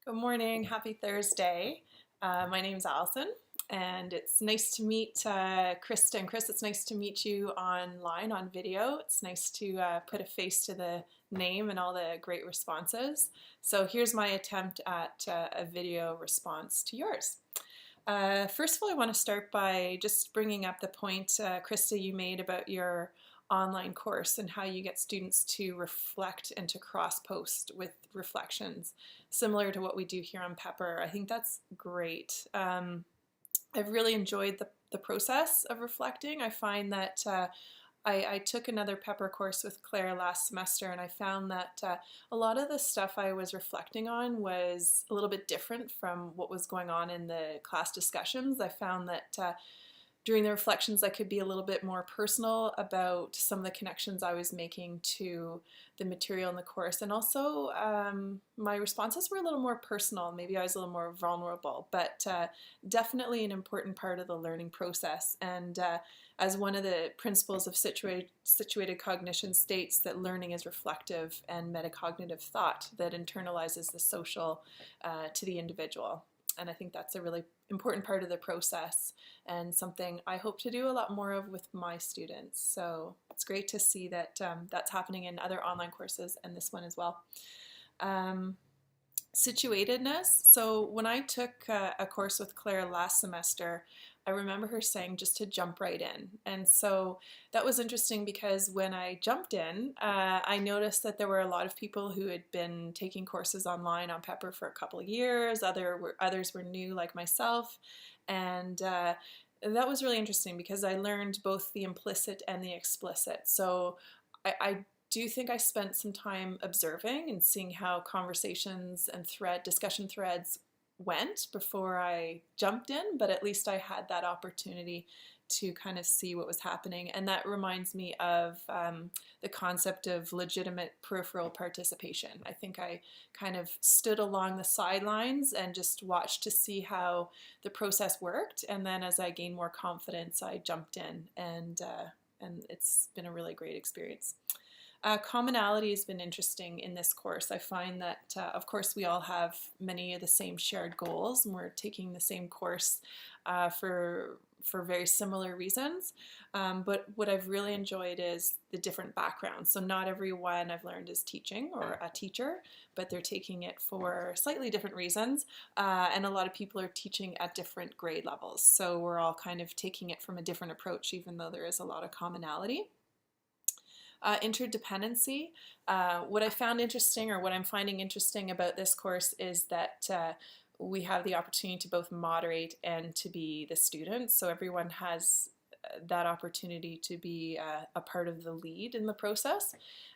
Good morning, happy Thursday. My name is Allison, and it's nice to meet Krista. And Chris, it's nice to meet you online on video. It's nice to put a face to the name and all the great responses. So here's my attempt at a video response to yours. First of all, I want to start by just bringing up the point, Krista, you made about your online course and how you get students to reflect and to cross-post with reflections, similar to what we do here on Pepper. I think that's great. I've really enjoyed the process of reflecting. I find that I took another Pepper course with Claire last semester, and I found that a lot of the stuff I was reflecting on was a little bit different from what was going on in the class discussions. I found that during the reflections I could be a little bit more personal about some of the connections I was making to the material in the course, and also my responses were a little more personal. Maybe I was a little more vulnerable, but definitely an important part of the learning process. And as one of the principles of situated cognition states, that learning is reflective and metacognitive thought that internalizes the social to the individual. And I think that's a really important part of the process and something I hope to do a lot more of with my students. So it's great to see that that's happening in other online courses and this one as well. Situatedness. So when I took a course with Claire last semester, I remember her saying just to jump right in. And so that was interesting because when I jumped in, I noticed that there were a lot of people who had been taking courses online on Pepper for a couple of years. Others were new like myself. And that was really interesting because I learned both the implicit and the explicit. So I do think I spent some time observing and seeing how conversations and discussion threads went before I jumped in, but at least I had that opportunity to kind of see what was happening. And that reminds me of the concept of legitimate peripheral participation. I think I kind of stood along the sidelines and just watched to see how the process worked. And then as I gained more confidence, I jumped in, and it's been a really great experience. Commonality has been interesting in this course. I find that, of course, we all have many of the same shared goals, and we're taking the same course for very similar reasons. But what I've really enjoyed is the different backgrounds. So not everyone I've learned is teaching or a teacher, but they're taking it for slightly different reasons. And a lot of people are teaching at different grade levels. So we're all kind of taking it from a different approach, even though there is a lot of commonality. Interdependency. What I found interesting, or what I'm finding interesting about this course, is that we have the opportunity to both moderate and to be the student. So everyone has that opportunity to be a part of the lead in the process.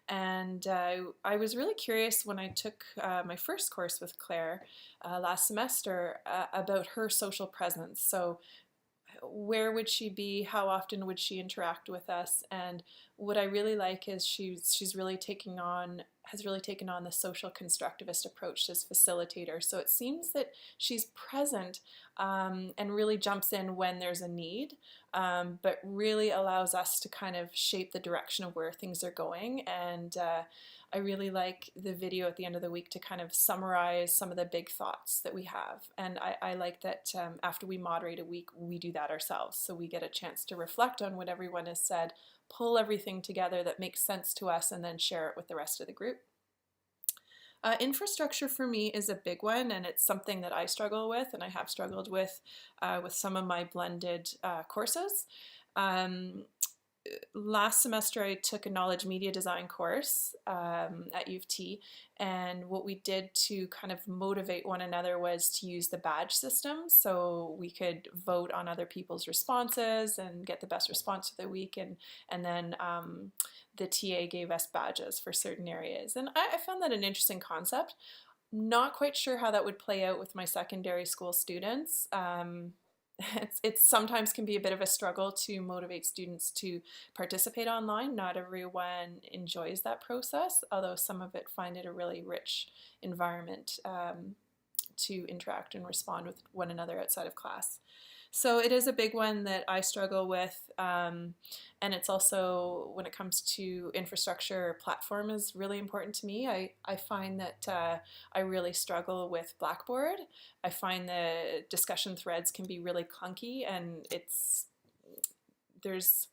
And I was really curious when I took my first course with Claire last semester about her social presence. So where would she be? How often would she interact with us? And what I really like is she's really has really taken on the social constructivist approach as facilitator. So it seems that she's present and really jumps in when there's a need, but really allows us to kind of shape the direction of where things are going. And I really like the video at the end of the week to kind of summarize some of the big thoughts that we have. And I like that after we moderate a week, we do that ourselves. So we get a chance to reflect on what everyone has said, pull everything together that makes sense to us, and then share it with the rest of the group. Infrastructure for me is a big one, and it's something that I struggle with, and I have struggled with some of my blended courses. Last semester I took a knowledge media design course at U of T, and what we did to kind of motivate one another was to use the badge system, so we could vote on other people's responses and get the best response of the week, and then the TA gave us badges for certain areas. And I found that an interesting concept. Not quite sure how that would play out with my secondary school students. It's sometimes can be a bit of a struggle to motivate students to participate online. Not everyone enjoys that process, although some of it find it a really rich environment to interact and respond with one another outside of class. So it is a big one that I struggle with, and it's also, when it comes to infrastructure, platform is really important to me. I find that I really struggle with Blackboard. I find the discussion threads can be really clunky, and there's